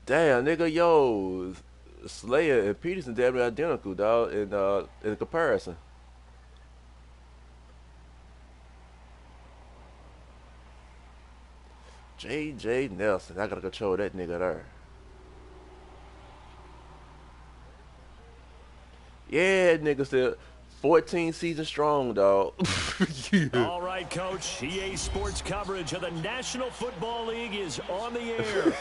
Damn, nigga, yo, Slayer and Peterson damn near identical, dog. In comparison, J.J. Nelson, I gotta control that nigga there. Yeah, nigga said 14 seasons strong, dog. Yeah. All right, Coach. EA Sports coverage of the National Football League is on the air.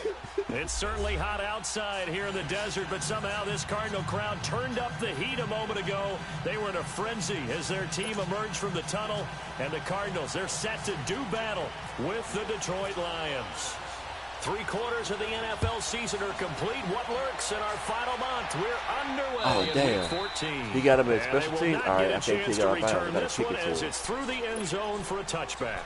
It's certainly hot outside here in the desert, but somehow this Cardinal crowd turned up the heat a moment ago. They were in a frenzy as their team emerged from the tunnel, and the Cardinals, they're set to do battle with the Detroit Lions. 3/4 of the NFL season are complete. What lurks in our final month? We're underway Oh, in damn. Week 14. He got him in And special they will team? not All right, get a I can't chance kick it to out. I return gotta this kick one it to as him. it's through the end zone for a touchback.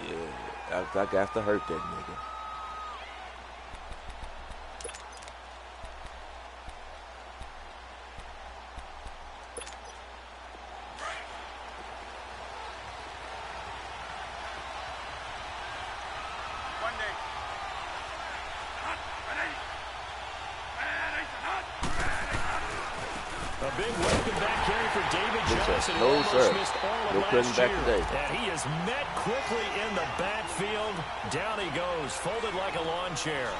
Yeah, I got to hurt that nigga. A big welcome back carry for David Johnson. No, Almost sir. missed all of No last cutting back year. today. And he is met quickly in the backfield. Down he goes, folded like a lawn chair.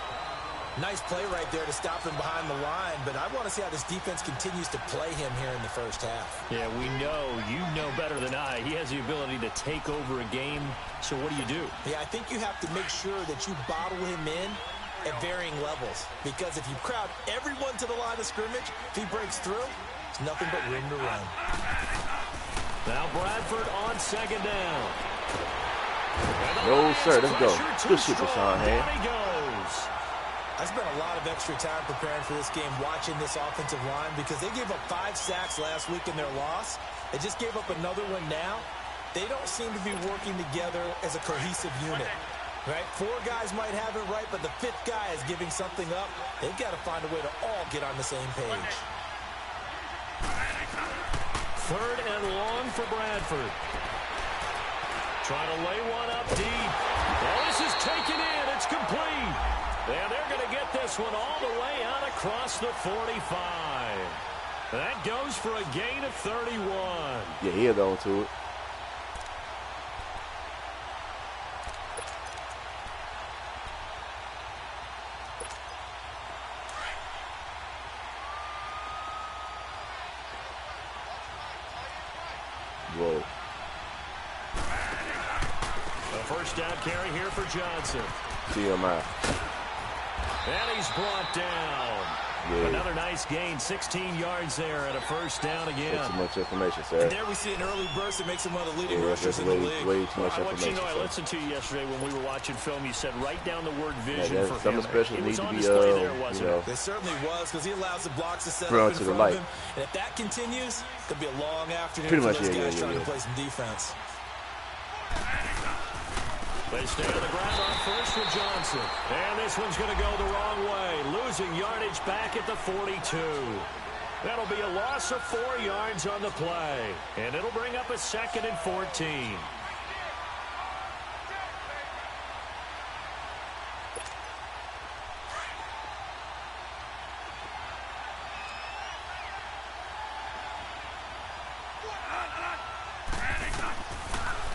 Nice play right there to stop him behind the line, but I want to see how this defense continues to play him here in the first half. Yeah, you know better than I. He has the ability to take over a game, so what do? Yeah, I think you have to make sure that you bottle him in at varying levels, because if you crowd everyone to the line of scrimmage, if he breaks through, it's nothing but room to run. Now Bradford on second down. No, sir, let's go. Good shit, Deshaun Down Hand. he goes. I spent a lot of extra time preparing for this game, watching this offensive line, because they gave up 5 sacks last week in their loss. They just gave up another one now. They don't seem to be working together as a cohesive unit. Right? 4 guys might have it right, but the 5th guy is giving something up. They've got to find a way to all get on the same page. 3rd and long for Bradford. Trying to lay one up deep. Well, this is taken in. It's complete. And they're going to get this one all the way out across the 45. That goes for a gain of 31. Yeah, he held on to it. Whoa. A first down carry here for Johnson. TMI. And he's brought down. Yeah. Another nice gain, 16 yards there and a first down again. That's too much information, And sir. there we see an early burst that makes him one of the leading Yeah, rushers that's in the way, league. way too much I want you to information, know, I sir. listened to you yesterday when we were watching film. You said write down the word vision Yeah, for some him. specials It need was to on be, display there, you wasn't know, it? It certainly was, because he allows the blocks to set brought up in to the front of light. him. And if that continues, it could be a long afternoon Pretty for much, those yeah, guys yeah, trying yeah. to play some defense. They stay on the ground on first for Johnson. And this one's going to go the wrong way. Losing yardage back at the 42. That'll be a loss of 4 yards on the play. And it'll bring up a 2nd and 14.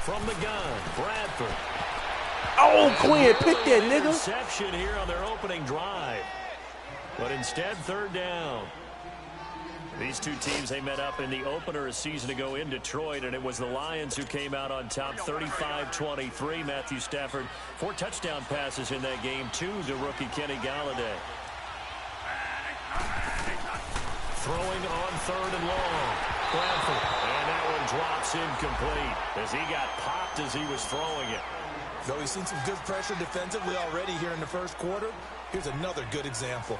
From the gun, Bradford. Oh, Quinn, pick that nigga. Interception here on their opening drive. But instead, 3rd down. These two teams, they met up in the opener a season ago in Detroit, and it was the Lions who came out on top 35-23. Matthew Stafford, 4 touchdown passes in that game to the rookie Kenny Galladay. Throwing on 3rd and long. Bradford. And that one drops incomplete as he got popped as he was throwing it. Though he's seen some good pressure defensively already here in the first quarter, here's another good example.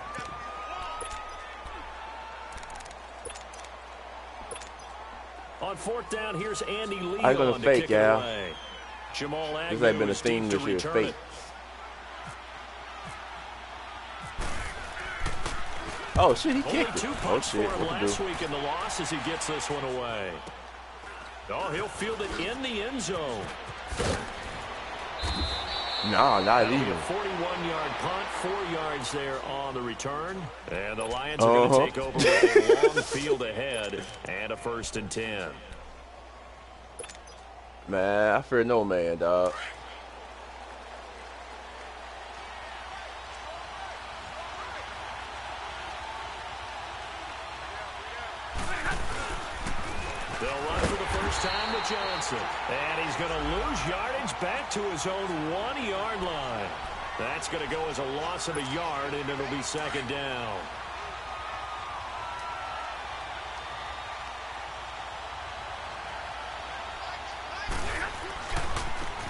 On 4th down, here's Andy Lee I ain't gonna on to fake, kick it Al. away. Jamal This Agnew ain't been a is theme deep to this year, return fake. it. Oh shit, he Only kicked it. 2 Oh punts shit, for him what to last do? week in the loss as he gets this one away. Oh, he'll field it in the end zone. Nah, not That'll be even. a 41-yard punt, 4 yards there on the return. And the Lions are going to take over with a long field ahead and a 1st and 10. Man, I fear no man, dog. They'll run for the first time to Johnson. And he's going to lose yardage back to his own 1-yard line. That's going to go as a loss of a yard, and it'll be 2nd down.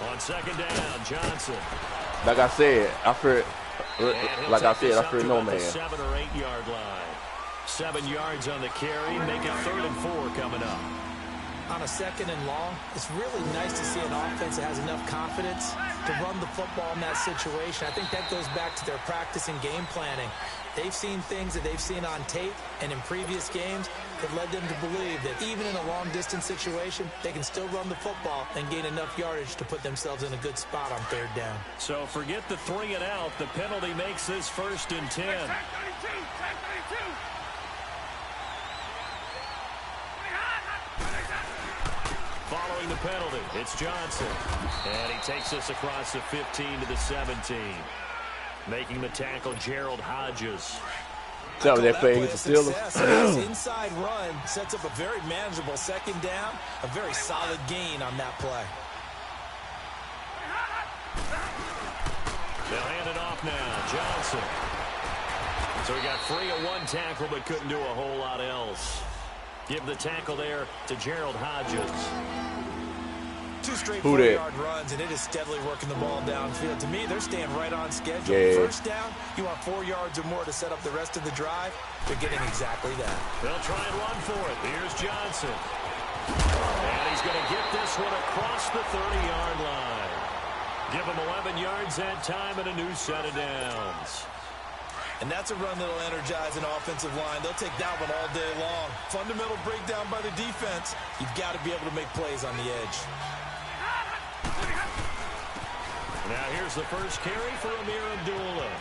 On 2nd down, Johnson. Like I said, I fear no man. 7 or 8 yard line. 7 yards on the carry, make it 3rd and 4 coming up. On a 2nd and long, it's really nice to see an offense that has enough confidence to run the football in that situation. I think that goes back to their practice and game planning. They've seen things that they've seen on tape and in previous games that led them to believe that even in a long-distance situation, they can still run the football and gain enough yardage to put themselves in a good spot on 3rd down. So forget the 3 and out. The penalty makes this 1st and 10. Following the penalty, it's Johnson. And he takes this across the 15 to the 17. Making the tackle, Gerald Hodges. Tell me that play against the Steelers. Inside run sets up a very manageable 2nd down. A very solid gain on that play. They'll hand it off now, Johnson. So he got free of 1 tackle but couldn't do a whole lot else. Give the tackle there to Gerald Hodges. 2 straight 4-yard runs, and it is steadily working the ball downfield. To me, they're staying right on schedule. Yeah. 1st down, you want 4 yards or more to set up the rest of the drive. They're getting exactly that. They'll try and run for it. Here's Johnson. And he's going to get this one across the 30-yard line. Give him 11 yards that time and a new set of downs. And that's a run that'll energize an offensive line. They'll take that one all day long. Fundamental breakdown by the defense. You've got to be able to make plays on the edge. Now here's the first carry for Amir Abdullah.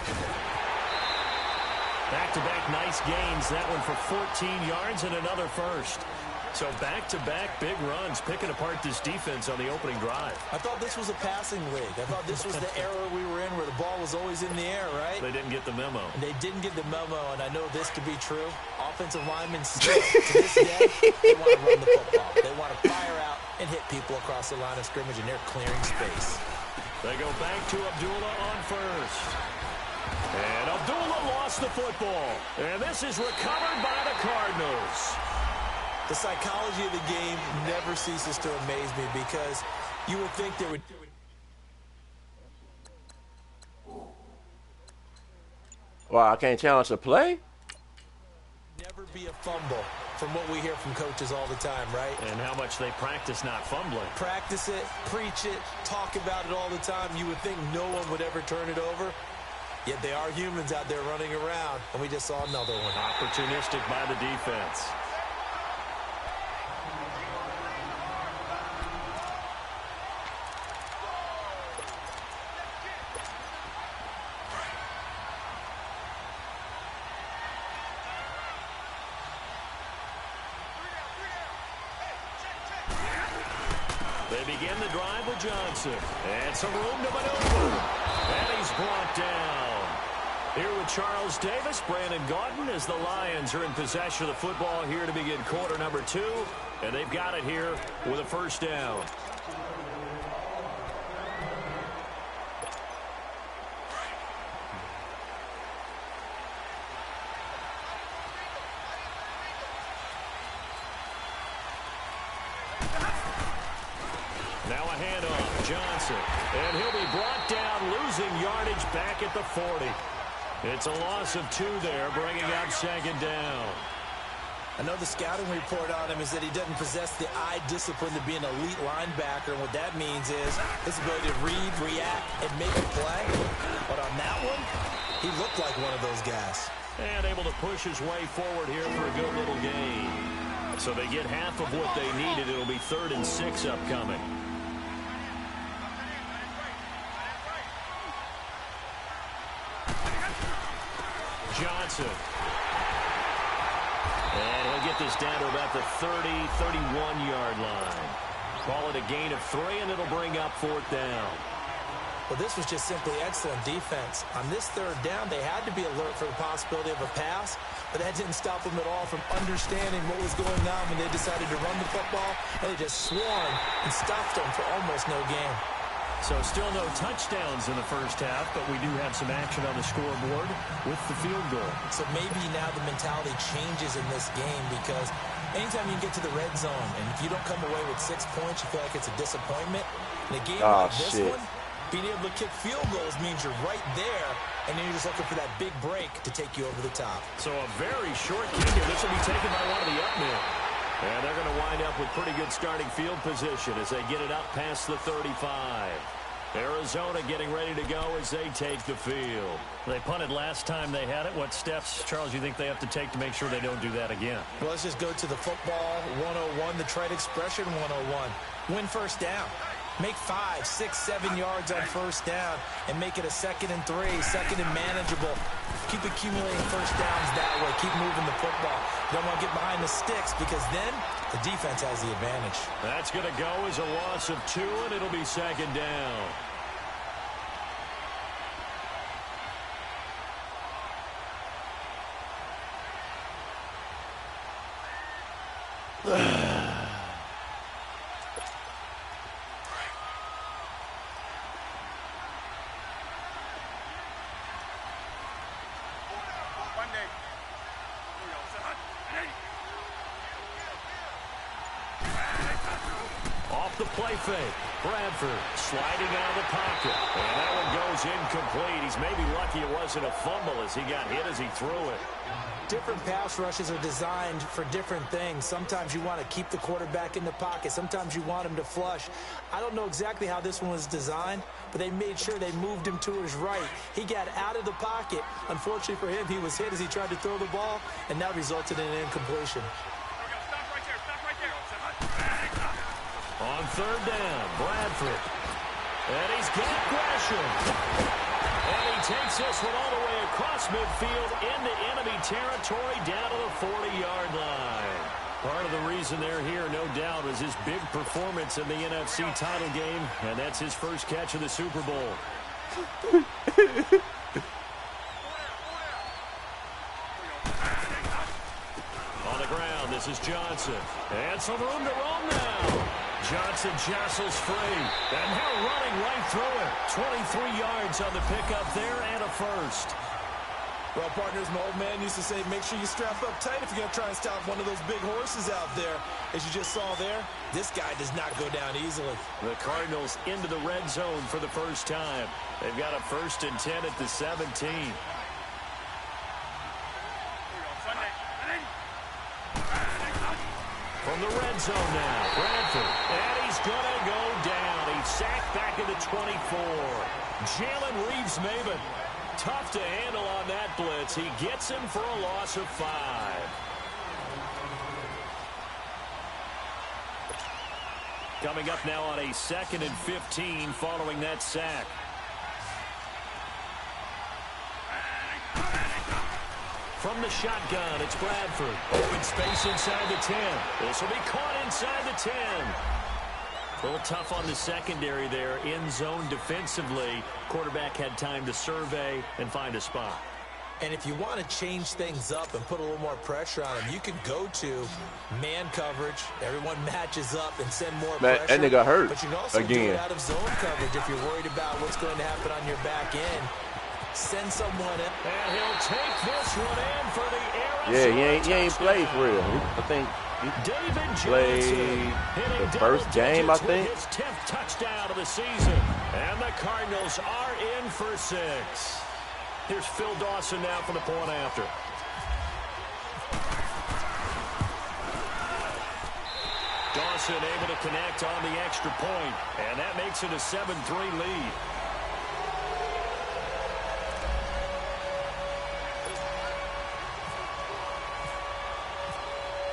Back-to-back nice gains. That one for 14 yards and another first. So back-to-back big runs, picking apart this defense on the opening drive. I thought this was a passing league. I thought this was the era we were in where the ball was always in the air, right? They didn't get the memo. And they didn't get the memo, and I know this to be true. Offensive linemen still, to this day, they want to run the football. They want to fire out and hit people across the line of scrimmage, and they're clearing space. They go back to Abdullah on first. And Abdullah lost the football. And this is recovered by the Cardinals. The psychology of the game never ceases to amaze me because you would think there would... Wow, I can't challenge the play? Never be a fumble from what we hear from coaches all the time, right? And how much they practice not fumbling. Practice it, preach it, talk about it all the time. You would think no one would ever turn it over. Yet they are humans out there running around, and we just saw another one. Opportunistic by the defense. They begin the drive with Johnson. And some room to maneuver. And he's brought down. Here with Charles Davis, Brandon Gaudin, as the Lions are in possession of the football here to begin quarter number 2. And they've got it here with a first down. Now a handoff, Johnson. And he'll be brought down, losing yardage back at the 40. It's a loss of 2 there, bringing up second down. I know the scouting report on him is that he doesn't possess the eye discipline to be an elite linebacker. And what that means is his ability to read, react, and make a play. But on that one, he looked like one of those guys. And able to push his way forward here for a good little gain. So they get half of what they needed. It'll be 3rd and 6 upcoming. Johnson. And he'll get this down to about the 30, 31-yard line. Call it a gain of 3, and it'll bring up 4th down. Well, this was just simply excellent defense. On this 3rd down, they had to be alert for the possibility of a pass, but that didn't stop them at all from understanding what was going on when they decided to run the football, and they just swarmed and stuffed them for almost no gain. So still no touchdowns in the first half, but we do have some action on the scoreboard with the field goal. So maybe now the mentality changes in this game, because anytime you get to the red zone, and if you don't come away with 6 points, you feel like it's a disappointment. In a game like this one, being able to kick field goals means you're right there, and then you're just looking for that big break to take you over the top. So a very short kick here. This will be taken by one of the up men. And they're going to wind up with pretty good starting field position as they get it up past the 35. Arizona getting ready to go as they take the field. They punted last time they had it. What steps, Charles, you think they have to take to make sure they don't do that again? Well, let's just go to the football 101, the trade expression 101. Win first down. Make 5, 6, 7 yards on first down and make it a 2nd and 3, 2nd and manageable. Keep accumulating first downs that way. Keep moving the football. You don't want to get behind the sticks, because then the defense has the advantage. That's going to go as a loss of 2, and it'll be 2nd down. Off the play fake. Bradford sliding out of the pocket. And that one goes incomplete. He's maybe lucky it wasn't a fumble as he got hit as he threw it. Different pass rushes are designed for different things. Sometimes you want to keep the quarterback in the pocket. Sometimes you want him to flush. I don't know exactly how this one was designed, but they made sure they moved him to his right. He got out of the pocket. Unfortunately for him, he was hit as he tried to throw the ball, and that resulted in an incompletion. On 3rd down, Bradford. And he's got Gresham. And he takes this one all the way across midfield into enemy territory down to the 40-yard line. Part of the reason they're here, no doubt, was his big performance in the NFC title game, and that's his first catch of the Super Bowl. On the ground, this is Johnson. And some room to roam now. Johnson jostles free, and now running right through it. 23 yards on the pickup there, and a first. Well, partners, my old man used to say, make sure you strap up tight if you're going to try and stop one of those big horses out there. As you just saw there, this guy does not go down easily. The Cardinals into the red zone for the first time. They've got a 1st and 10 at the 17. From the red zone now, Bradford. And he's going to go down. He's sacked back at the 24. Jalen Reeves-Maybin. Tough to handle on that blitz. He gets him for a loss of 5. Coming up now on a 2nd and 15 following that sack. From the shotgun, it's Bradford. Open space inside the 10. This will be caught inside the 10. A little tough on the secondary there. In zone defensively. Quarterback had time to survey and find a spot. And if you want to change things up and put a little more pressure on him, you can go to man coverage. Everyone matches up and send more pressure. And they got hurt but you can also again. do it out of zone coverage if you're worried about what's going to happen on your back end. Send someone in. And he'll take this one in for the Arizona he ain't played for real. I think he played the first game, I think. His 10th touchdown of the season. And the Cardinals are in for 6. Here's Phil Dawson now for the point after. Dawson able to connect on the extra point, and that makes it a 7-3 lead.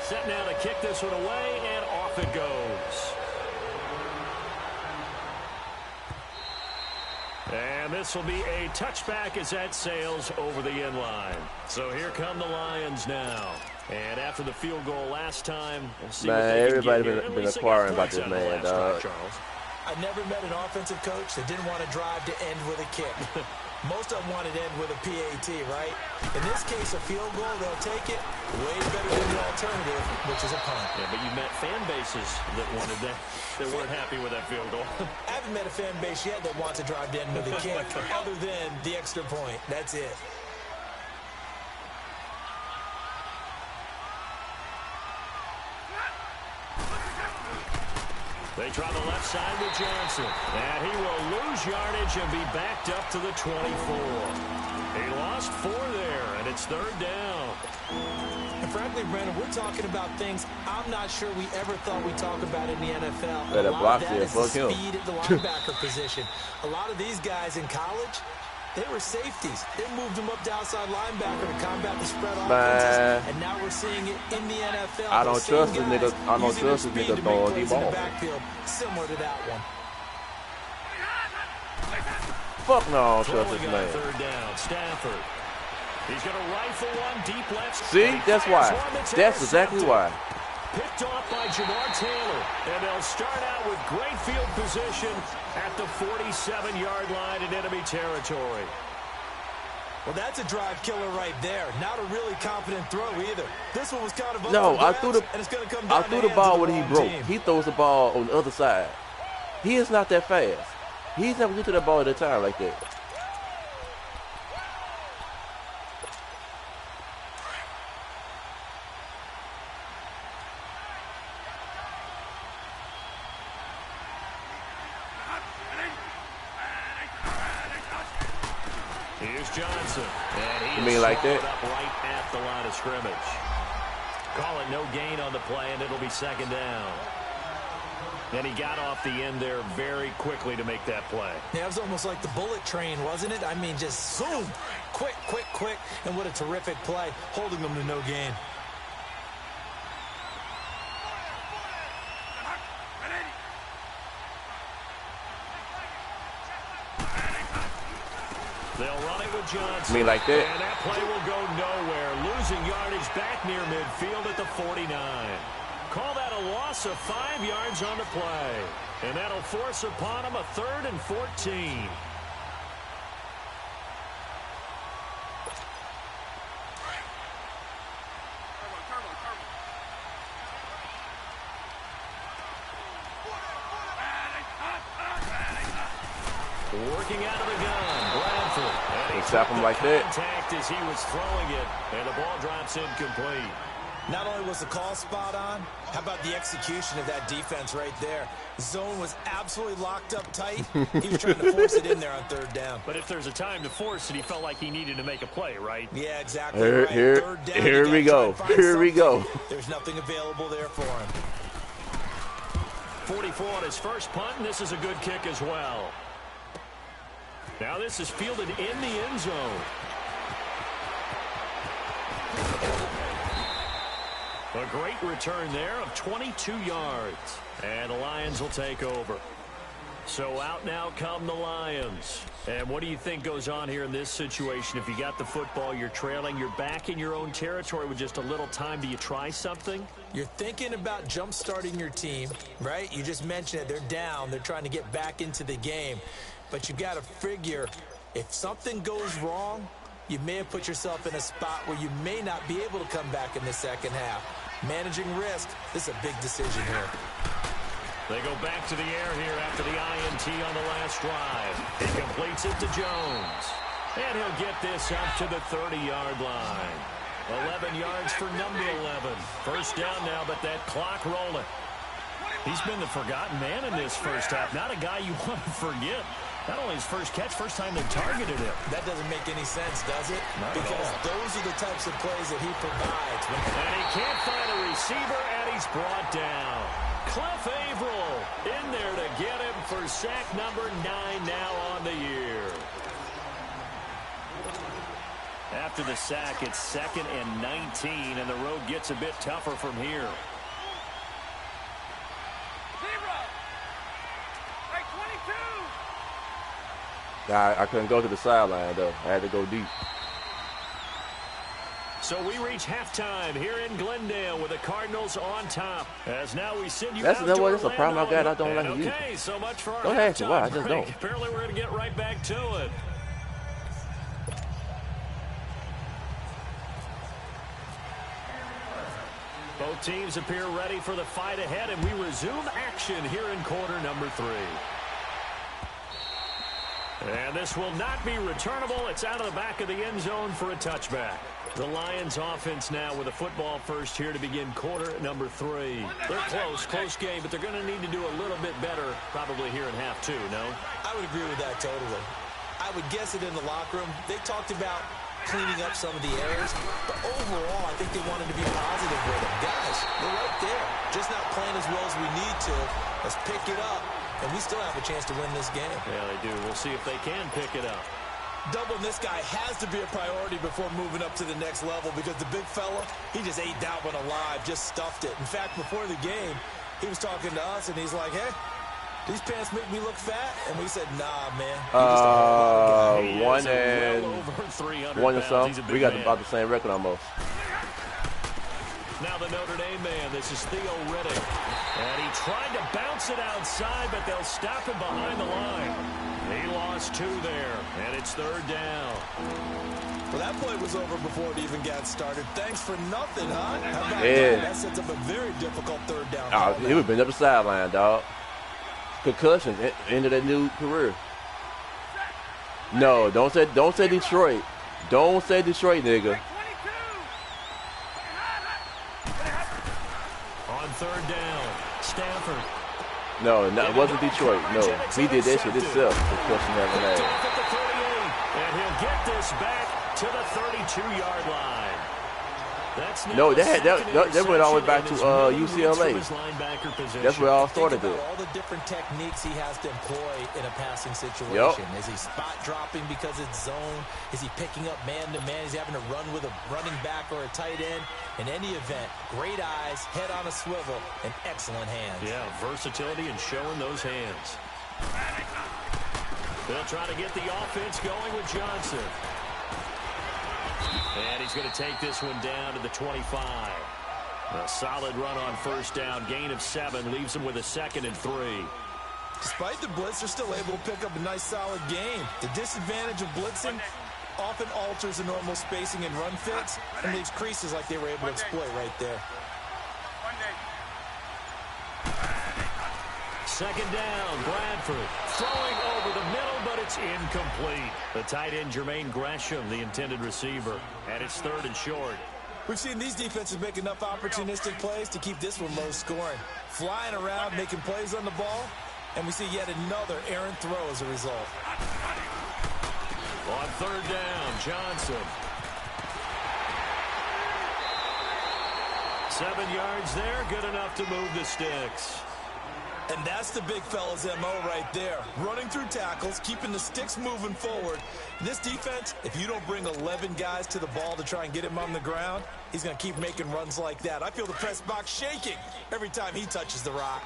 set now to kick this one away, and off it goes. And this will be a touchback as that sails over the end line. So here come the Lions now. And after the field goal last time, we'll see what they everybody can get been acquiring about this man, dog. I never met an offensive coach that didn't want to drive to end with a kick. Most of them wanted to end with a PAT, right? In this case, a field goal, they'll take it way better than the alternative, which is a punt. Yeah, but you met fan bases that wanted that, that weren't happy with that field goal. I haven't met a fan base yet that wants to drive to end with a kick, other than the extra point. That's it. They try the left side with Johnson. And he will lose yardage and be backed up to the 24. He lost 4 there, and it's third down. And frankly, Brandon, we're talking about things I'm not sure we ever thought we'd talk about in the NFL. Better A lot block of that there, is the fuck him. speed at the linebacker position. A lot of these guys in college, they were safeties. They moved them up to outside linebacker to combat the spread offenses, and now we're seeing it in the NFL. I don't trust this nigga. I don't trust this nigga throwing the ball. Backfield, similar to that one. Fuck no, I don't trust this man. Third down, Stafford. He's going to rifle one deep left. See, that's why. That's exactly why. Picked off by Jamar Taylor. And they'll start out with great field position at the 47-yard line in enemy territory. Well, that's a drive killer right there. Not a really confident throw either. This one was kind of no. I grabs, threw the and it's gonna come down I threw the ball when he broke. Team. He throws the ball on the other side. He is not that fast. He's never get to that ball at a time like that. Here's Johnson. And he You mean like that? Up right at the line of scrimmage. Call it no gain on the play, and it'll be second down. And he got off the end there very quickly to make that play. Yeah, it was almost like the bullet train, wasn't it? I mean, just zoom. Quick, quick, quick. And what a terrific play, holding them to no gain. They'll run it with Johnson. Me like that? And that play will go nowhere. Losing yardage back near midfield at the 49. Call that a loss of 5 yards on the play. And that'll force upon him a 3rd and 14. Working out of the gun, Bradford. And he Stop him like that. Contact as he was throwing it, and the ball drops incomplete. Not only was the call spot on, how about the execution of that defense right there? Zone was absolutely locked up tight. He was trying to force it in there on 3rd down. But if there's a time to force it, he felt like he needed to make a play, right? Yeah, exactly Here, right. here, 3rd down, here we go. Here we go. There's nothing available there for him. 44 on his first punt, and this is a good kick as well. Now this is fielded in the end zone. A great return there of 22 yards. And the Lions will take over. So out now come the Lions. And what do you think goes on here in this situation? If you got the football, you're trailing, you're back in your own territory with just a little time. Do you try something? You're thinking about jump-starting your team, right? You just mentioned it. They're down. They're trying to get back into the game. But you got to figure, if something goes wrong, you may have put yourself in a spot where you may not be able to come back in the second half. Managing risk, this is a big decision here. They go back to the air here after the INT on the last drive. He completes it to Jones. And he'll get this up to the 30-yard line. 11 yards for number 11. First down now, but that clock rolling. He's been the forgotten man in this first half. Not a guy you want to forget. Not only his first catch, first time they targeted him. That doesn't make any sense, does it? Not because those are the types of plays that he provides. And he can't find a receiver, and he's brought down. Cliff Averill in there to get him for sack number 9 now on the year. After the sack, it's 2nd and 19, and the road gets a bit tougher from here. I couldn't go to the sideline, though. I had to go deep. So we reach halftime here in Glendale with the Cardinals on top. As now we send you That's out the to way. That's a problem I got. I don't Orlando. like to use. Okay, so much for our Don't ask me why. I halftime just break. don't. Apparently we're going to get right back to it. Both teams appear ready for the fight ahead, and we resume action here in quarter number 3. And this will not be returnable. It's out of the back of the end zone for a touchback. The Lions offense now with a football first here to begin quarter number 3. They're close game, but they're going to need to do a little bit better probably here in half 2, no? I would agree with that totally. I would guess it in the locker room. They talked about cleaning up some of the errors, but overall, I think they wanted to be positive with them. Guys, we're right there. Just not playing as well as we need to. Let's pick it up, and we still have a chance to win this game. Yeah, they do. We'll see if they can pick it up. Doubling this guy has to be a priority before moving up to the next level because the big fella, he just ate that one alive, just stuffed it. In fact, before the game, he was talking to us, and he's like, hey, these pants make me look fat? And we said, nah, man. One and some. We got about the same record almost. Now the Notre Dame man, this is Theo Riddick. And he tried to bounce it outside, but they'll stop him behind the line. He lost 2 there, and it's 3rd down. Well, that play was over before it even got started. Thanks for nothing, huh? How about yeah. That sets up a very difficult 3rd down. He would have been up the sideline, dog. Concussion, into that new career. No, don't say Detroit. Don't say Detroit, nigga. On 3rd down, Stafford. No, it wasn't Detroit. No, he did that shit himself. Concussion having that. And he'll get this back to the 32-yard line. No, that went all the way back to UCLA. That's where it all started there. All the different techniques he has to employ in a passing situation. Yep. Is he spot dropping because it's zone? Is he picking up man-to-man? Is he having to run with a running back or a tight end? In any event, great eyes, head on a swivel, and excellent hands. Yeah, versatility and showing those hands. They'll try to get the offense going with Johnson. And he's going to take this one down to the 25. A solid run on 1st down. Gain of 7 leaves him with a 2nd and 3. Despite the blitz, they're still able to pick up a nice, solid game. The disadvantage of blitzing often alters the normal spacing and run fits and leaves creases like they were able to exploit right there. 2nd down, Bradford throwing over the middle, but it's incomplete. The tight end, Jermaine Gresham, the intended receiver, and it's 3rd and short. We've seen these defenses make enough opportunistic plays to keep this one low scoring. Flying around, making plays on the ball, and we see yet another errant throw as a result. On 3rd down, Johnson. 7 yards there, good enough to move the sticks. And that's the big fella's MO right there. Running through tackles, keeping the sticks moving forward. This defense, if you don't bring 11 guys to the ball to try and get him on the ground, he's going to keep making runs like that. I feel the press box shaking every time he touches the rock.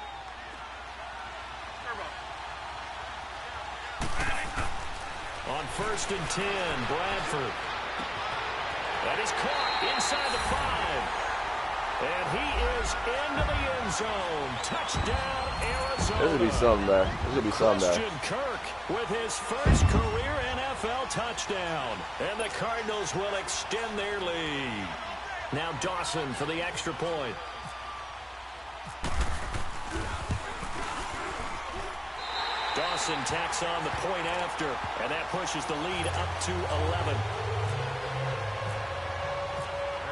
On 1st and 10, Bradford. That is caught inside the 5. And he is into the end zone. Touchdown, Arizona. There's going to be something there. There's going to be something there. Christian Kirk with his first career NFL touchdown. And the Cardinals will extend their lead. Now Dawson for the extra point. Dawson tacks on the point after, and that pushes the lead up to 11.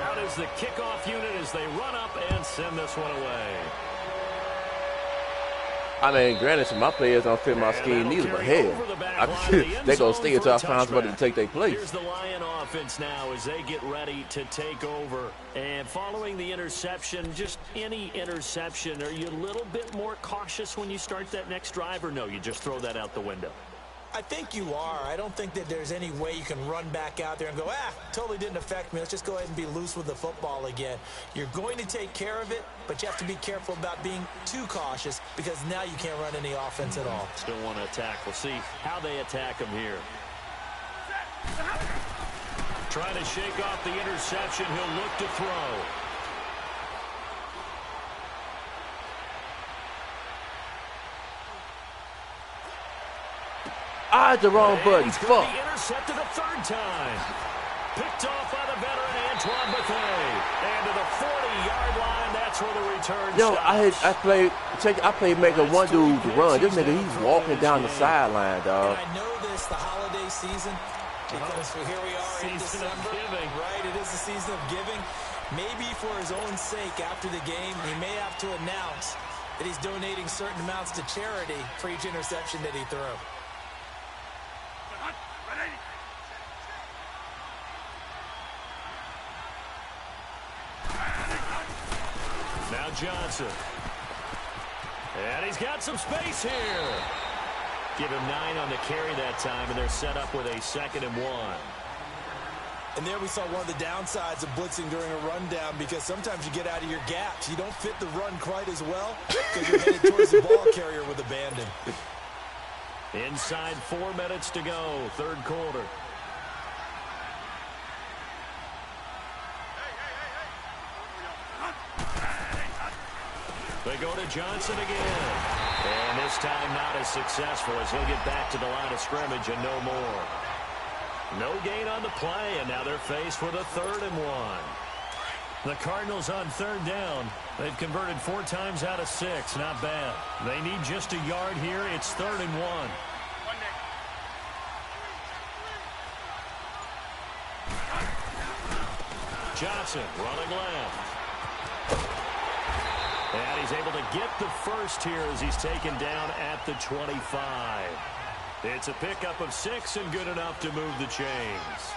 Out is the kickoff unit as they run up and send this one away. I mean, granted, my players don't fit my scheme either, but hell, they're going to stay until I find somebody to take their place. Here's the Lion offense now as they get ready to take over. And following the interception, just any interception, are you a little bit more cautious when you start that next drive, or no, you just throw that out the window? I think you are. I don't think that there's any way you can run back out there and go, totally didn't affect me. Let's just go ahead and be loose with the football again. You're going to take care of it, but you have to be careful about being too cautious because now you can't run any offense at all. Still want to attack. We'll see how they attack him here. Trying to shake off the interception. He'll look to throw. The wrong button. He's going to be intercepted a third time. Picked off by the veteran Antoine Bethea. And to the 40-yard line, that's where the return stops. I played making one dude to run. This nigga, he's walking down the sideline, dog. And I know this, the holiday season, because here we are in December. Right, it is the season of giving. Maybe for his own sake, after the game, he may have to announce that he's donating certain amounts to charity for each interception that he throws. Now Johnson. And he's got some space here. Give him 9 on the carry that time, and they're set up with a 2nd and 1. And there we saw one of the downsides of blitzing during a rundown because sometimes you get out of your gaps. You don't fit the run quite as well because you're headed towards the ball carrier with abandon. Inside 4 minutes to go, third quarter. They go to Johnson again. And this time not as successful as he'll get back to the line of scrimmage and no more. No gain on the play, and now they're faced with a 3rd and 1. The Cardinals on 3rd down. They've converted 4 times out of 6. Not bad. They need just a yard here. It's 3rd and 1. Johnson running left. And he's able to get the first here as he's taken down at the 25. It's a pickup of 6 and good enough to move the chains.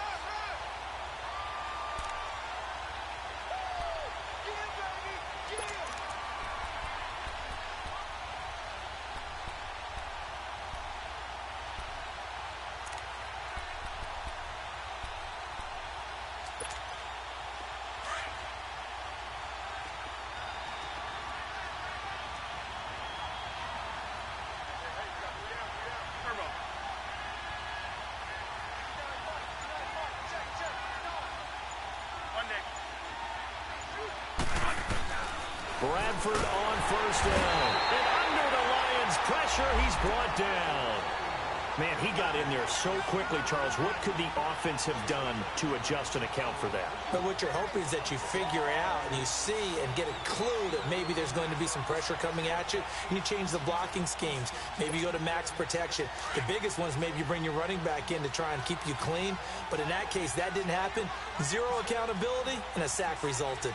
Bradford on 1st down. And under the Lions' pressure, he's brought down. Man, he got in there so quickly, Charles. What could the offense have done to adjust and account for that? But what you're hoping is that you figure out and you see and get a clue that maybe there's going to be some pressure coming at you, and you change the blocking schemes. Maybe you go to max protection. The biggest one is maybe you bring your running back in to try and keep you clean. But in that case, that didn't happen. 0 accountability, and a sack resulted.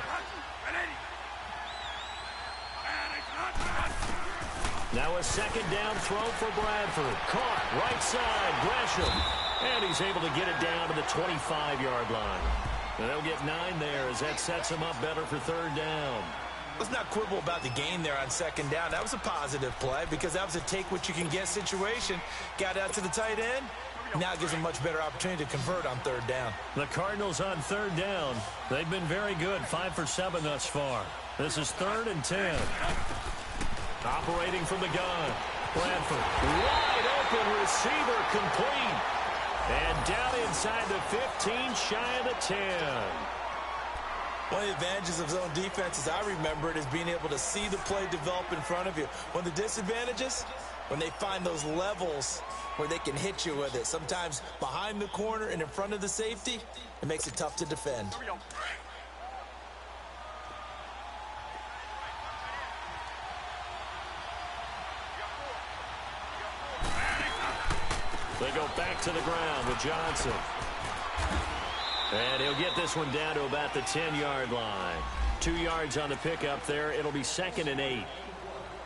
Now a 2nd down throw for Bradford. Caught right side, Gresham. And he's able to get it down to the 25-yard line. And they'll get 9 there as that sets him up better for 3rd down. Let's not quibble about the gain there on 2nd down. That was a positive play because that was a take-what-you-can-get situation. Got out to the tight end. Now it gives them a much better opportunity to convert on 3rd down. The Cardinals on 3rd down. They've been very good, 5 for 7 thus far. This is 3rd and 10. Operating from the gun. Bradford. Wide open receiver complete. And down inside the 15, shy of the 10. One of the advantages of zone defense, as I remember it, is being able to see the play develop in front of you. One of the disadvantages, when they find those levels where they can hit you with it. Sometimes behind the corner and in front of the safety, it makes it tough to defend. They go back to the ground with Johnson. And he'll get this one down to about the 10-yard line. 2 yards on the pickup there. It'll be 2nd and 8.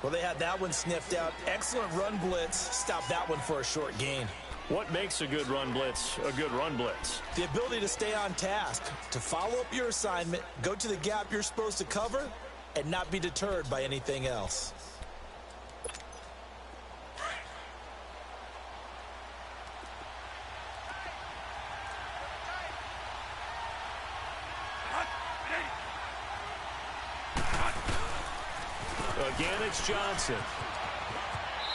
Well, they had that one sniffed out. Excellent run blitz. Stop that one for a short gain. What makes a good run blitz a good run blitz? The ability to stay on task, to follow up your assignment, go to the gap you're supposed to cover, and not be deterred by anything else. Again, it's Johnson.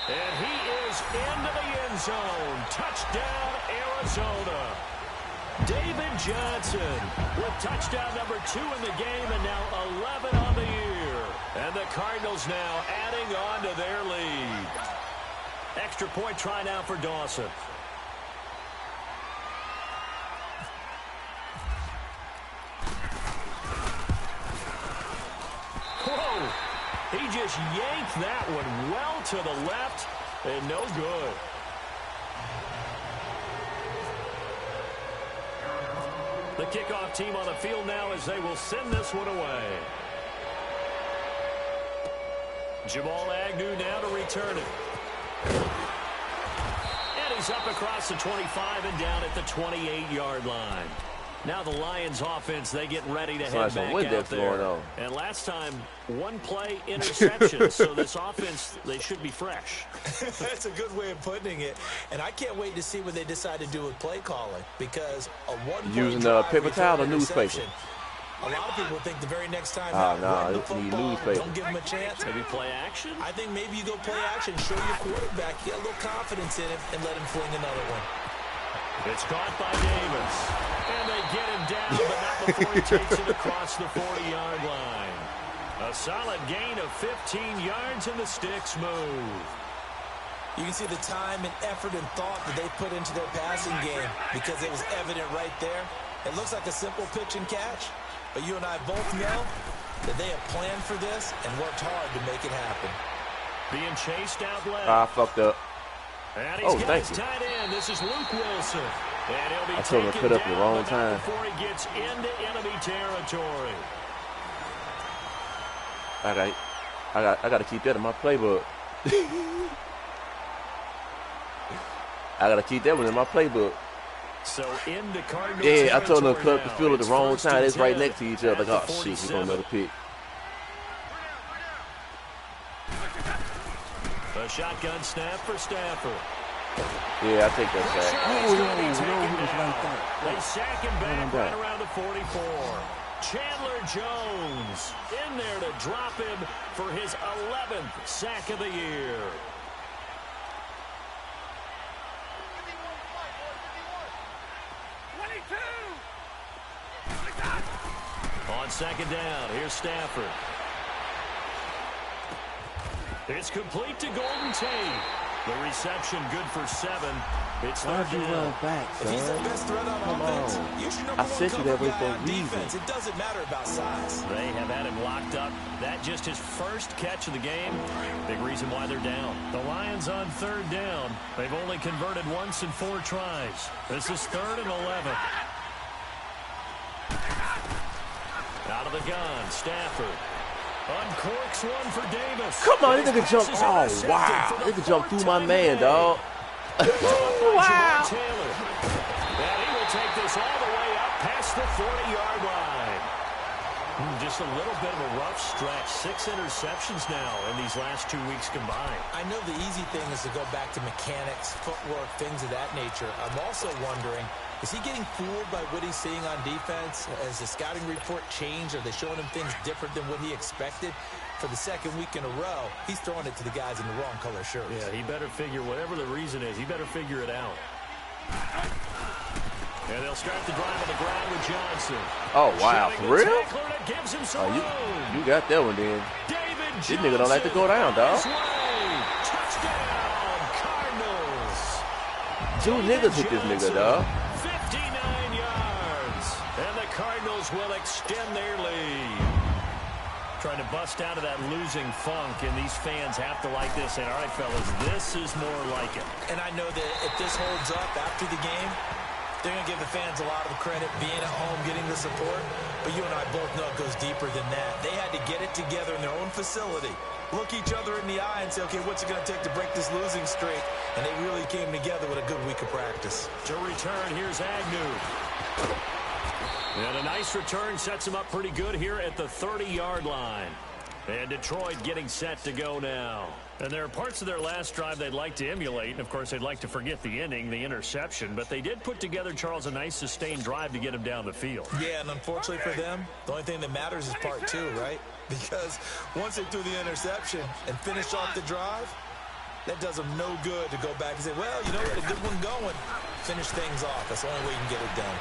And he is into the end zone. Touchdown, Arizona. David Johnson with touchdown number 2 in the game and now 11 on the year. And the Cardinals now adding on to their lead. Extra point try now for Dawson. Whoa! He just yanked that one well to the left and no good. The kickoff team on the field now as they will send this one away. Jamal Agnew now to return it. And he's up across the 25 and down at the 28-yard line. Now the Lions offense, they get ready to head back out there. And last time, one play interception. So this offense, they should be fresh. That's a good way of putting it. And I can't wait to see what they decide to do with play calling. Because a one-play using the paper towel or newspaper. A lot of people think the very next time you need newspaper. Don't give them a chance. Maybe play action? I think maybe you go play action, show your quarterback, get a little confidence in him, and let him fling another one. It's caught by Davis. And they get him down, but not before he takes it across the 40-yard line. A solid gain of 15 yards, and the sticks move. You can see the time and effort and thought that they put into their passing game because it was evident right there. It looks like a simple pitch and catch, but you and I both know that they have planned for this and worked hard to make it happen. Being chased out left. I fucked up. And he's got his tight end. This is Luke Wilson. And he'll be taken down put up the wrong time before he gets into enemy territory. I got to keep that in my playbook. I got to keep that one in my playbook. So into Cardinals. Yeah, I told them to cut the field at the wrong time. It's right next to each other. Like, oh shit, he's gonna another pick. A shotgun snap for Stafford. Yeah, I take that sack. Oh, no, he was like that. They sack him back right around the 44. Chandler Jones in there to drop him for his 11th sack of the year. On second down, here's Stafford. It's complete to Golden Tate. The reception good for 7. It's third down. If he's the best threat on offense, you should number one cover guy on defense. It doesn't matter about size. They have had him locked up. That just his first catch of the game. Big reason why they're down. The Lions on third down. They've only converted once in 4 tries. This is 3rd and 11. Out of the gun, Stafford. Uncorks one for Davis. Come on, this nigga jumped. Oh, wow. This nigga jumped through my man, dog. Wow. And he will take this all the way up past the 40-yard line. Just a little bit of a rough stretch. 6 interceptions now in these last 2 weeks combined. I know the easy thing is to go back to mechanics, footwork, things of that nature. I'm also wondering, is he getting fooled by what he's seeing on defense? Has the scouting report changed? Are they showing him things different than what he expected? For the second week in a row, he's throwing it to the guys in the wrong color shirts. Yeah, he better figure, whatever the reason is, he better figure it out. And they'll start the drive on the ground with Johnson. Oh, wow. For real? Gives him some you got that one then. David this nigga don't like to go down, dog. Touchdown, Cardinals. 2 niggas hit this nigga, dog. 59 yards. And the Cardinals will extend their lead. Trying to bust out of that losing funk, and these fans have to like this. And all right, fellas, this is more like it. And I know that if this holds up after the game, they're going to give the fans a lot of credit being at home, getting the support. But you and I both know it goes deeper than that. They had to get it together in their own facility, look each other in the eye and say, okay, what's it going to take to break this losing streak? And they really came together with a good week of practice. To return, here's Agnew. And a nice return sets him up pretty good here at the 30-yard line. And Detroit getting set to go now. And there are parts of their last drive they'd like to emulate. And, of course, they'd like to forget the inning, the interception. But they did put together, Charles, a nice sustained drive to get him down the field. Yeah, and unfortunately for them, the only thing that matters is part 2, right? because once they threw the interception and finished off the drive, that does them no good to go back and say, well, you know, we had a good one going. Finish things off. That's the only way you can get it done.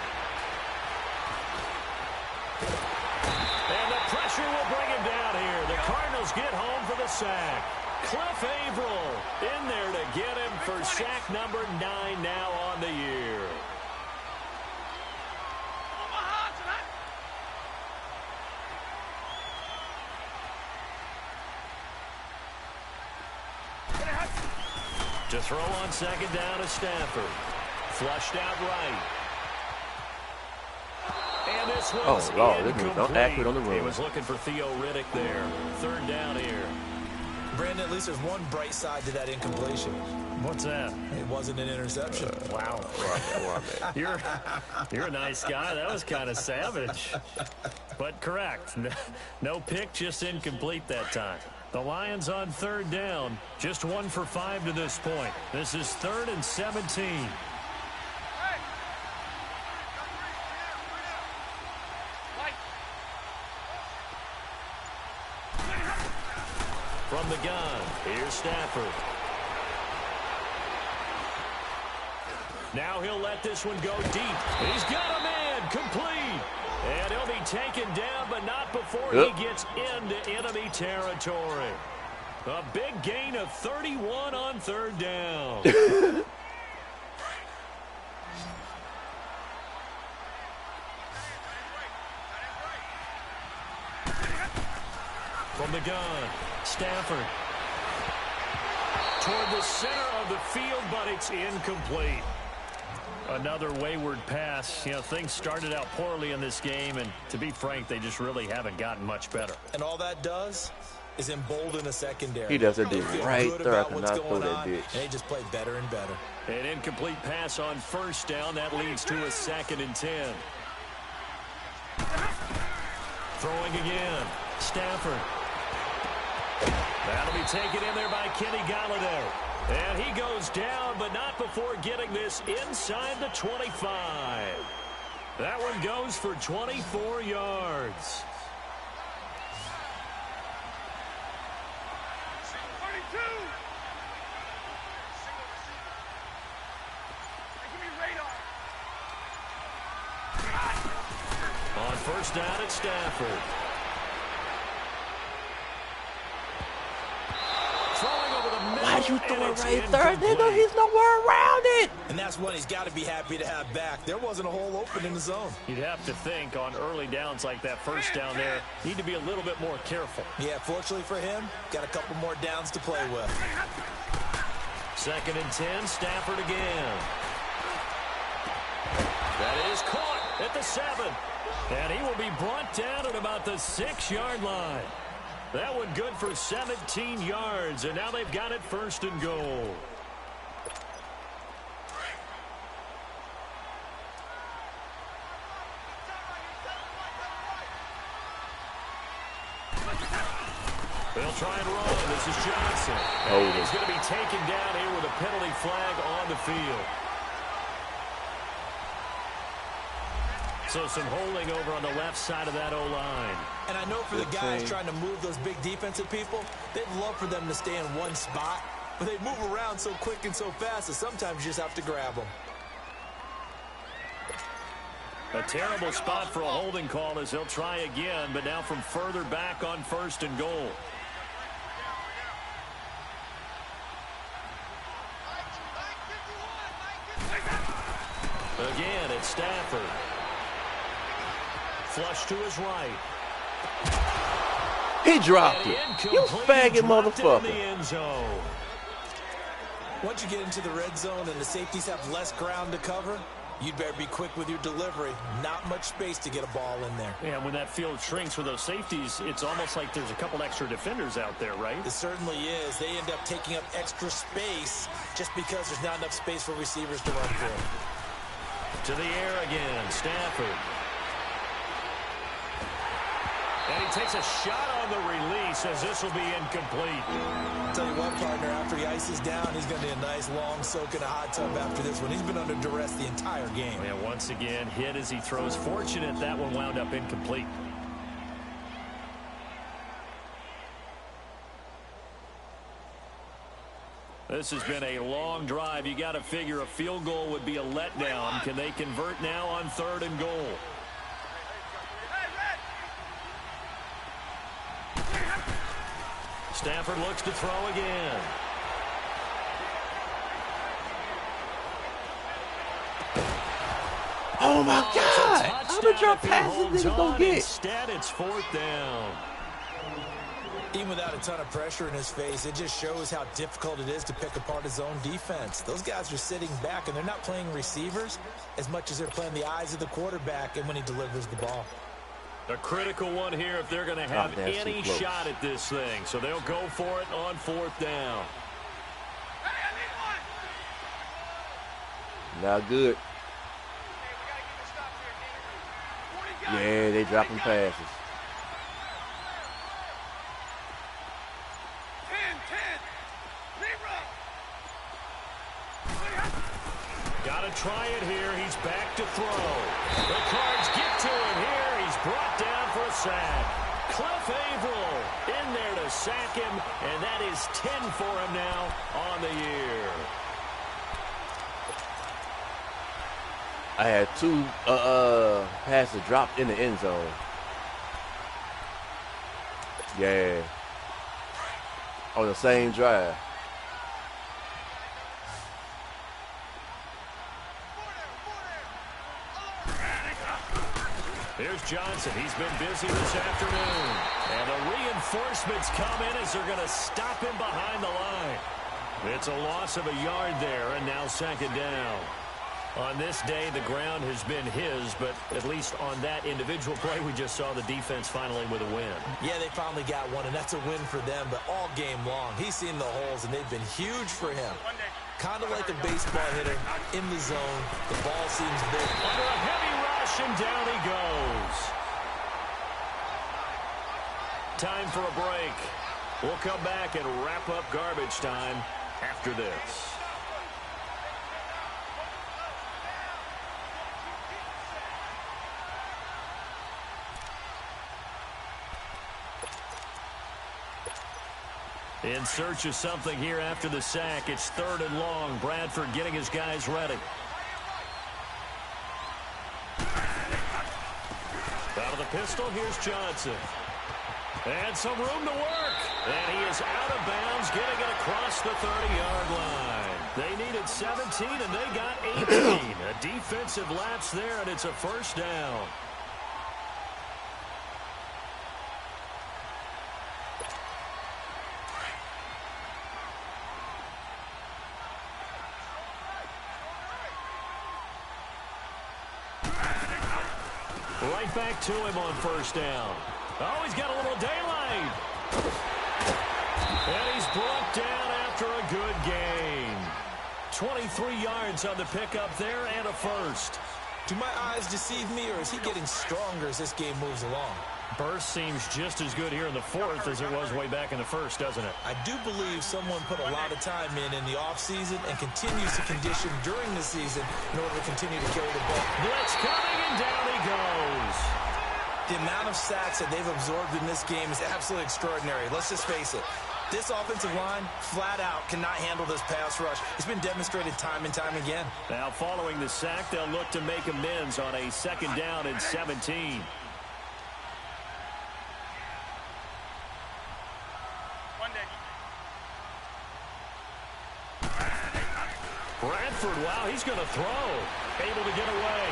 And the pressure will bring him down here. The Cardinals get home for the sack. Cliff Averill in there to get him for sack number 9 now on the year. To throw on second down is Stafford. Flushed out right. And this one's incomplete. Accurate on the run. He was looking for Theo Riddick there. Third down here. Brandon, at least there's one bright side to that incompletion. What's that? It wasn't an interception. Wow. You're a nice guy. That was kind of savage. But correct. No pick, just incomplete that time. The Lions on third down. Just 1 for 5 to this point. This is 3rd and 17. From the gun, here's Stafford. Now he'll let this one go deep. He's got a man, complete. And he'll be taken down, but not before he gets into enemy territory. A big gain of 31 on third down. From the gun, Stafford. Toward the center of the field, but it's incomplete. Another wayward pass. You know, things started out poorly in this game, and to be frank, they just really haven't gotten much better. And all that does is embolden the secondary. He does it right there. I cannot throw that bitch. And they just play better and better. An incomplete pass on first down. That leads to a 2nd and 10. Throwing again. Stafford. That'll be taken in there by Kenny Golladay. And he goes down, but not before getting this inside the 25. That one goes for 24 yards. On first down, it's Stafford. Why'd you throw it right there, nigga? He's nowhere around it. And that's one he's got to be happy to have back. There wasn't a hole open in the zone. You'd have to think on early downs like that first down there, need to be a little bit more careful. Yeah, fortunately for him, got a couple more downs to play with. 2nd and 10, Stafford again. That is caught at the 7. And he will be brought down at about the 6-yard line. That one good for 17 yards, and now they've got it 1st and goal. They'll try and run. This is Johnson. And he's going to be taken down here with a penalty flag on the field. So some holding over on the left side of that O-line. And I know for the guys trying to move those big defensive people, they'd love for them to stay in one spot. But they move around so quick and so fast that sometimes you just have to grab them. A terrible spot for a holding call as he'll try again, but now from further back on 1st and goal. Again, it's Stafford. Flush to his right. He dropped it. You faggot motherfucker. Once you get into the red zone and the safeties have less ground to cover, you'd better be quick with your delivery. Not much space to get a ball in there. Yeah, when that field shrinks with those safeties, it's almost like there's a couple extra defenders out there, right? It certainly is. They end up taking up extra space just because there's not enough space for receivers to run through. To the air again, Stafford. And he takes a shot on the release as this will be incomplete. I'll tell you what, partner, after he ices down, he's going to need a nice long soak in a hot tub after this one. He's been under duress the entire game. And once again, hit as he throws. Fortunate that one wound up incomplete. This has been a long drive. You got to figure a field goal would be a letdown. Can they convert now on 3rd and goal? Stafford looks to throw again. Oh my God! How did your passing didn't go get? Instead, it's 4th down. Even without a ton of pressure in his face, it just shows how difficult it is to pick apart his own defense. Those guys are sitting back, and they're not playing receivers as much as they're playing the eyes of the quarterback and when he delivers the ball. A critical one here if they're going to have any shot at this thing. So they'll go for it on 4th down. Not good. Yeah, they dropping passes. Got to try it here. He's back to throw. The Cards get to him here. He's brought down for a sack. Cliff Averill in there to sack him, and that is 10 for him now on the year. I had 2 passes dropped in the end zone. Yeah. On the same drive. Here's Johnson. He's been busy this afternoon. And the reinforcements come in as they're going to stop him behind the line. It's a loss of a yard there, and now 2nd down. On this day, the ground has been his, but at least on that individual play, we just saw the defense finally with a win. Yeah, they finally got one, and that's a win for them, but all game long, he's seen the holes, and they've been huge for him. Kind of like a baseball hitter in the zone. The ball seems big. Under a heavy rush, and down he goes. Time for a break. We'll come back and wrap up garbage time after this. In search of something here after the sack. It's 3rd and long. Bradford getting his guys ready. Out of the pistol, here's Johnson. And some room to work. And he is out of bounds, getting it across the 30-yard line. They needed 17, and they got 18. A defensive lapse there, and it's a 1st down. Right back to him on 1st down. Oh, he's got a little daylight. And he's brought down after a good gain. 23 yards on the pickup there and a 1st. Do my eyes deceive me, or is he getting stronger as this game moves along? Burst seems just as good here in the 4th as it was way back in the 1st, doesn't it? I do believe someone put a lot of time in the offseason and continues to condition during the season in order to continue to carry the ball. Blitz coming, and down he goes. The amount of sacks that they've absorbed in this game is absolutely extraordinary. Let's just face it. This offensive line, flat out, cannot handle this pass rush. It's been demonstrated time and time again. Now, following the sack, they'll look to make amends on a 2nd down and 17. Bradford, wow, he's going to throw. Able to get away.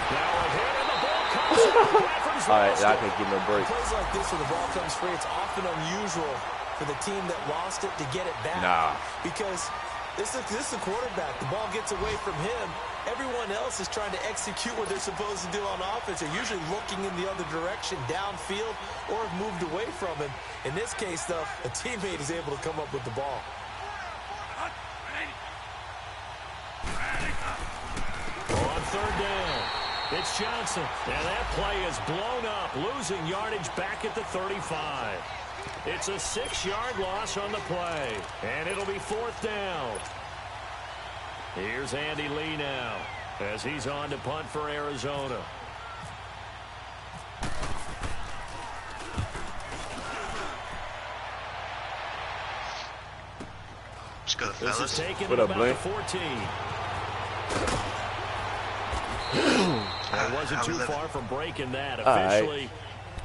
Now a hit, and the ball comes out. Bradford's All right, lost I it. can give him a break. Plays like this where the ball comes free, it's often unusual for the team that lost it to get it back. Nah. Because this is the quarterback. The ball gets away from him. Everyone else is trying to execute what they're supposed to do on offense. They're usually looking in the other direction, downfield, or have moved away from him. In this case, though, a teammate is able to come up with the ball. On 3rd down, it's Johnson. And that play is blown up, losing yardage back at the 35. It's a 6-yard loss on the play. And it'll be 4th down. Here's Andy Lee now as he's on to punt for Arizona. Let's good, This is fellas. taken What at up, about Blake? the 14. It wasn't How we too living? far from breaking that. All right. Officially,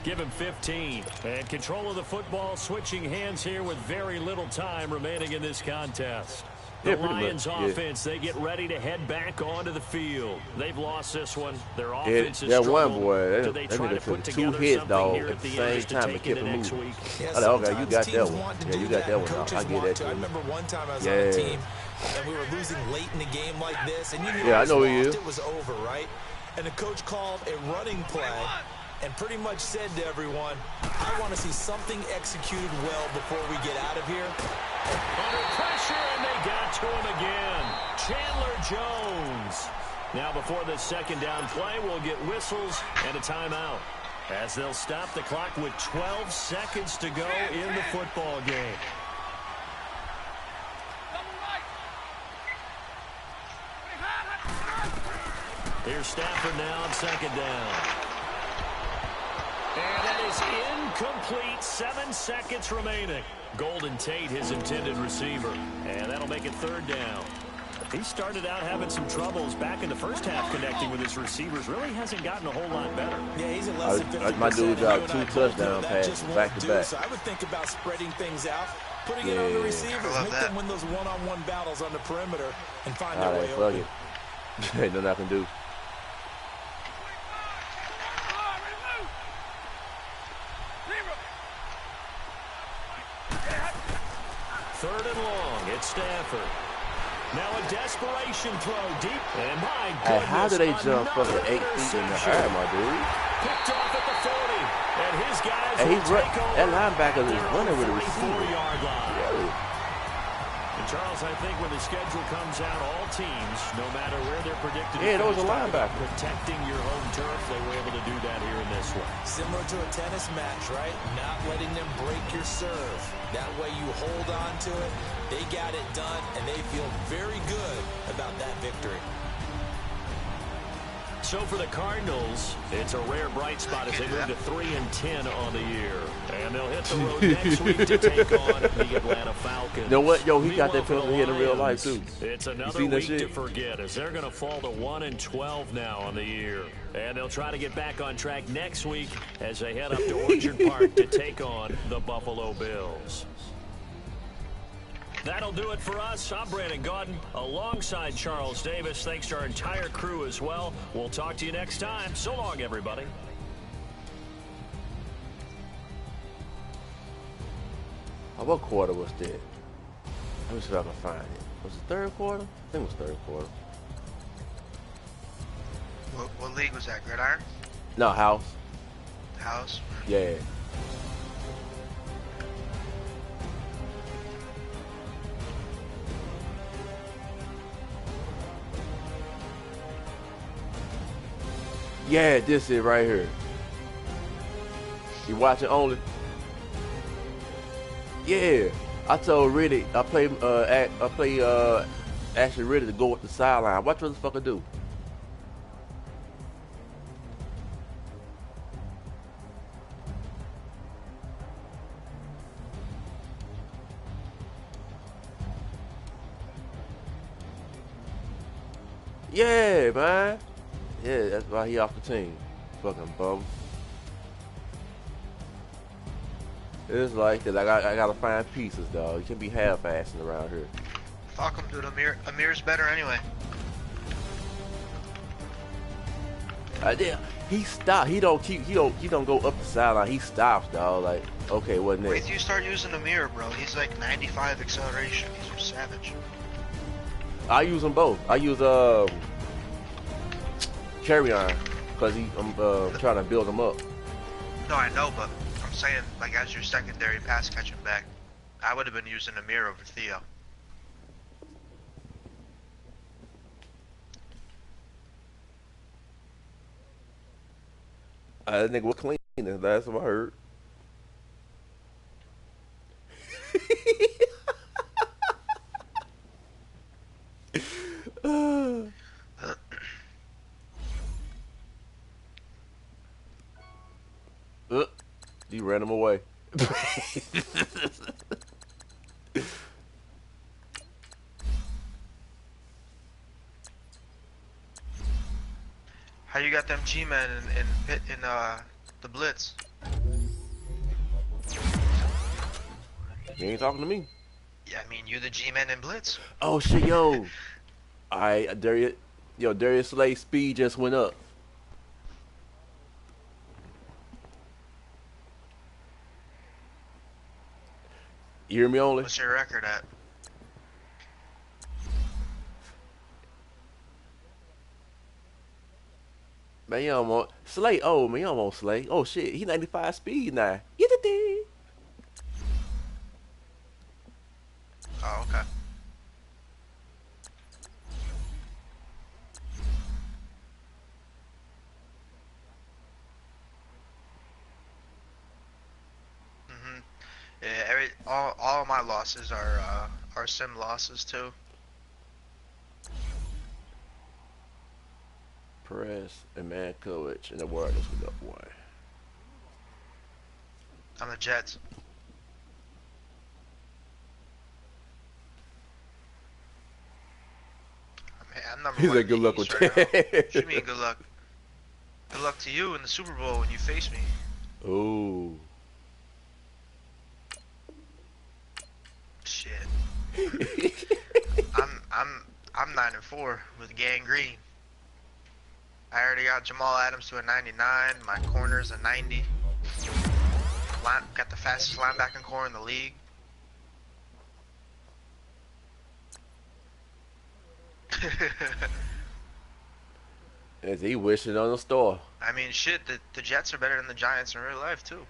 give him 15. And control of the football switching hands here with very little time remaining in this contest. The Yeah, pretty much, Lions yeah. offense, they get ready to head back onto the field. They've lost this one. Their Yeah, offense is that one struggled. boy, Do they that try to nigga put took 2 together hits, something dog, here at at the the end same just to time and take kept into it next moving. week? Yeah, I like, okay, you sometimes got that teams one. want to Yeah, do you got that one. coaches I get want that to. I too. remember one time I was on Yeah. a team, and we were losing late in the game like this, and you knew Yeah, I it was know he lost. is. It was over, right? And the coach called a running play and pretty much said to everyone, I want to see something executed well before we get out of here. Under pressure, and they got to him again. Chandler Jones. Now, before this second down play, we'll get whistles and a timeout, as they'll stop the clock with 12 seconds to go in the football game. Here's Stafford now on second down. And that is incomplete. 7 seconds remaining. Golden Tate, his intended receiver. And that'll make it third down. He started out having some troubles back in the first half connecting with his receivers. Really hasn't gotten a whole lot better. Yeah, he's at less than 50%. My dude got 2 You and I both touchdown know that passes just won't back to do. back. So I would think about spreading things out, putting it on the Yeah. receivers, I love make that. them win those one-on-one battles on the perimeter and find All their right, way fuck open. it. Ain't nothing I can do. Third and long. It's Stafford. Now a desperation throw deep. And my Hey, goodness, how do they jump another fucking 8 feet in the interception. air, my dude? Picked off at the 40. And his guys And will he's run, take over. that linebacker is their running own with a receiver. 44-yard line. Really? And Charles, I think when the schedule comes out, all teams, no matter where they're predicted Yeah, to that was a finish, talk about linebacker. protecting your home turf, they were able to do that here in this one. Similar to a tennis match, right? Not letting them break your serve. That way you hold on to it. They got it done, and they feel very good about that victory. So for the Cardinals, it's a rare bright spot as they move to 3-10 on the year. And they'll hit the road next week to take on the Atlanta Falcons. You know what? Yo, he got that Meanwhile, for penalty the hit in real Lions, life, too. It's another seen that week shit? to forget as they're going to fall to 1-12 now on the year. And they'll try to get back on track next week as they head up to Orchard Park to take on the Buffalo Bills. That'll do it for us. I'm Brandon Gaudin alongside Charles Davis. Thanks to our entire crew as well. We'll talk to you next time. So long, everybody. What quarter was that? Let me see if I can find it. Was it third quarter? I think it was third quarter. What league was that? Gridiron? No, house. House? Yeah. Yeah, this is right here. You watching only? Yeah, I told Riddick I play actually Riddick to go with the sideline. Watch what the fucker do. Yeah, man. Yeah, that's why he off the team. Fucking bum. It's like, cause I gotta find pieces, dog. You can't be half-assing around here. Fuck him, dude. Amir's better anyway. Yeah, he stopped. He don't go up the sideline. He stops, dog. Like, okay, what Wait next? till you start using Amir, bro. He's like 95 acceleration. He's a savage. I use them both. I use carry on, cause I'm trying to build him up. No, I know, but I'm saying, like, as your secondary pass catching back, I would have been using Amir over Theo. I think we're clean. That's what I heard. He ran him away. How you got them G-men in the blitz? You ain't talking to me. Yeah, I mean you the G-men in blitz. Oh shit, yo. Alright, Darius Slay's speed just went up. You hear me only? What's your record at? Man, you don't want Slay. Oh man, you don't want Slay. Oh shit, he 95 speed now. Get it there. Oh, okay. Mhm. Yeah, all my losses are sim losses too. Perez and Mankovic and the Warriors with up one. I'm the Jets. Man, I'm number He one said, in "Good the luck with East right now. What you that." mean good luck? Good luck to you in the Super Bowl when you face me. Ooh. Shit. I'm 9-4 with gangrene. I already got Jamal Adams to a 99. My corner's a 90. Got the fastest linebacking core in the league. As he wishing on the star. I mean, shit, the Jets are better than the Giants in real life, too.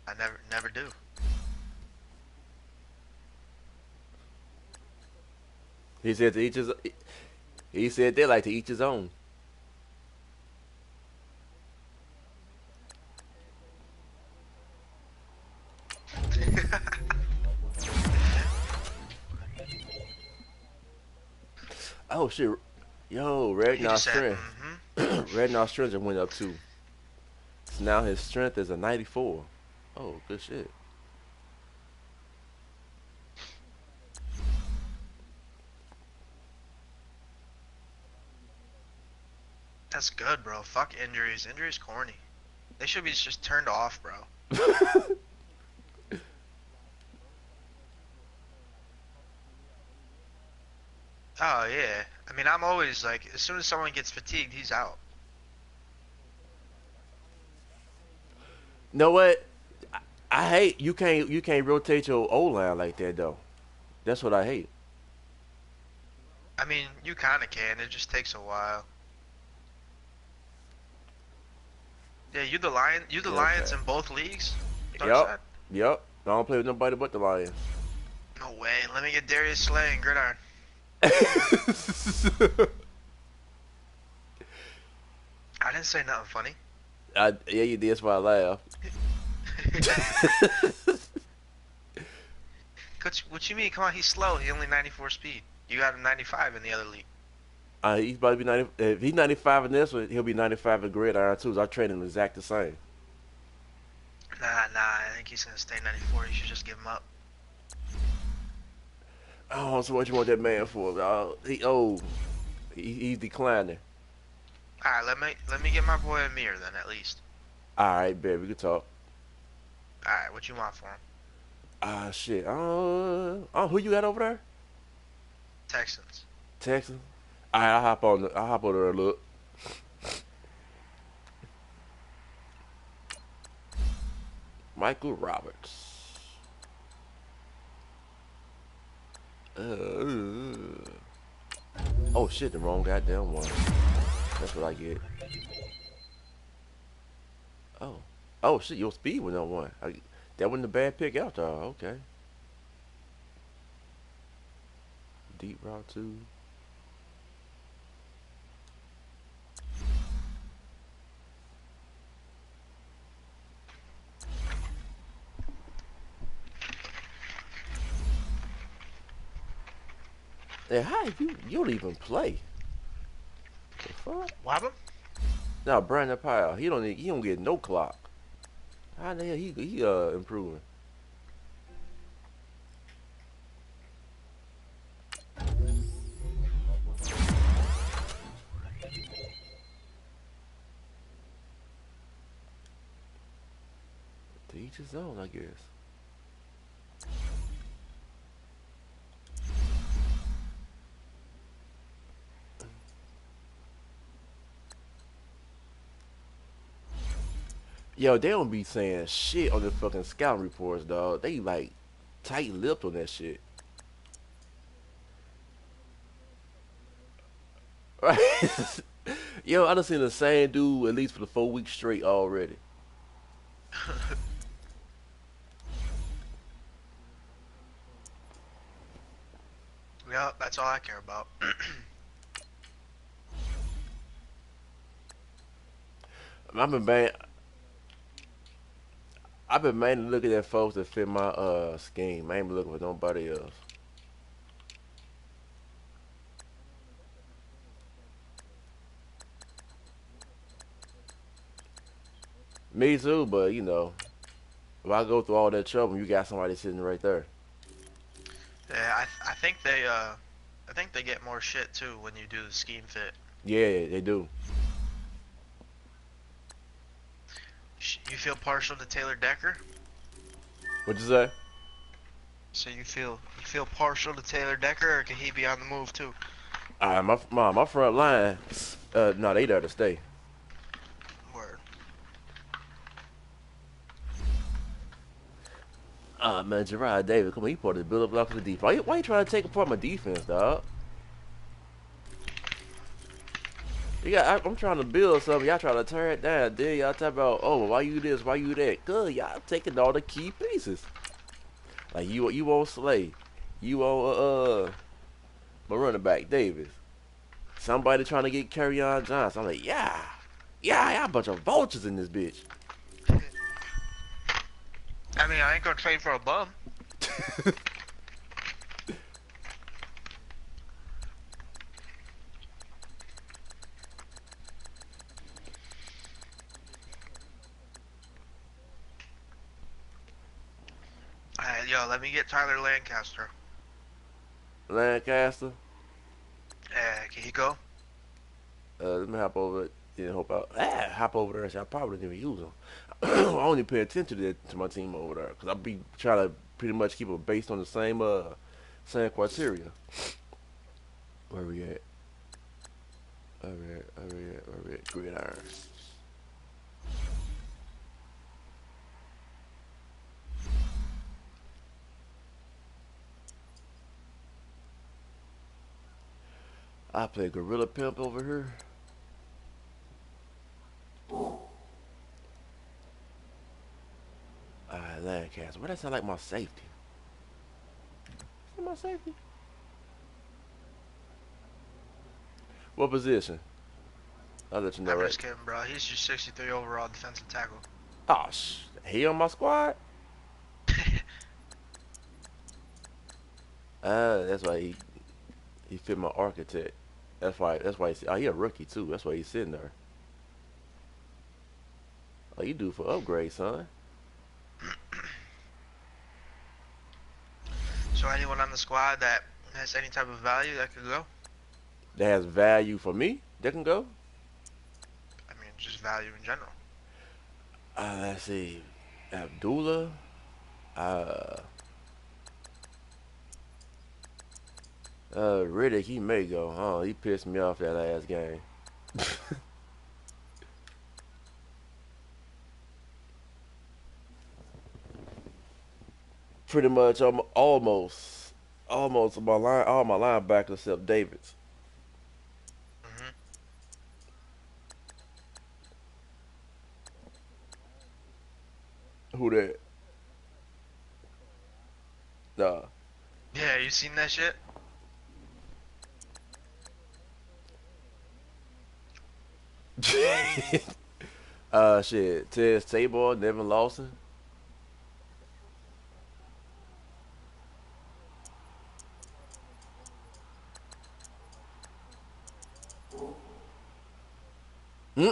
I never do. He said to each his. He said they like to each his own. Oh shit, yo, He just Ragnar's said, strength. Ragnar's strength just went up too. So now his strength is a 94. Oh, good shit. That's good, bro. Fuck injuries. Injuries corny. They should be just turned off, bro. Oh, yeah. I mean, I'm always like, as soon as someone gets fatigued, he's out. Know what? I hate you can't rotate your O line like that though. That's what I hate. I mean, you kind of can. It just takes a while. Yeah, you the Lion. You the Yeah, Lions okay. in both leagues. Yep. Darkside? Yep. I don't play with nobody but the Lions. No way. Let me get Darius Slay and Gridiron. I didn't say nothing funny. Yeah, you did. That's why I laughed. What you mean? Come on, he's slow. He only 94 speed. You got him 95 in the other league. He's about to be 90. If he's 95 in this one, he'll be 95 in Gridiron too. So I train him exact the same. Nah. I think he's gonna stay 94. You should just give him up. Oh, so what you want that man for? He old. He's declining. All right, let me get my boy Amir then at least. All right, baby, we can talk. All right, what you want for him? Shit. Who you got over there? Texans. Texas. All right, I'll hop over there and look. Michael Roberts. Oh shit, the wrong goddamn one. That's what I get. Oh shit, your speed went on one. That wasn't a bad pick after all. Okay. Deep route two. Yeah, how you don't even play? The fuck? What happened? Now Brandon Powell, he don't get no clock. How the hell he improving? each his own, I guess. Yo, they don't be saying shit on the fucking scouting reports, dog. They like tight-lipped on that shit. Right? Yo, I done seen the same dude at least for the 4 weeks straight already. Yeah, that's all I care about. I've been bang, I've been mainly looking at folks that fit my scheme. I ain't been looking for nobody else. Me too, but you know, if I go through all that trouble, you got somebody sitting right there. Yeah, I think they get more shit too when you do the scheme fit. Yeah, they do. You feel partial to Taylor Decker? What you say? So you feel partial to Taylor Decker, or can he be on the move too? My front line, no, they there to stay. Word. Man, Gerard Davis, come on, he part of the build-up block of the defense. Why you trying to take apart my defense, dog? I'm trying to build something. Y'all trying to tear it down. Then y'all talk about, oh, why you this, why you that? Good, y'all taking all the key pieces. Like you won't Slay, you won't my running back Davis. Somebody trying to get Kerryon Johnson. I'm like, y'all a bunch of vultures in this bitch. I mean, I ain't gonna trade for a bum. Yo, let me get Tyler Lancaster. Lancaster. Can he go? Let me hop over. Hop over there. I probably didn't even use them. I only pay attention to my team over there because I be trying to pretty much keep it based on the same criteria. Where we at? Where we at? Gridiron. I play Gorilla Pimp over here. Lancaster. Why that sound like my safety? Is that my safety? What position? I'll let you know, I'm right? just kidding, bro. He's just 63 overall defensive tackle. Oh, he on my squad? That's why he fit my architect. That's why he a rookie too. That's why he's sitting there. Oh, you due for upgrade, son. So anyone on the squad that has any type of value that could go? That has value for me. That can go. I mean, just value in general. Let's see. Abdullah. Uh, Riddick, he may go. Oh, he pissed me off that last game. Pretty much, I'm almost all my linebackers except David's. Hmm. Who that? Nah. Yeah, you seen that shit? Shit. Ted Tabor, Nevin Lawson. Hmm?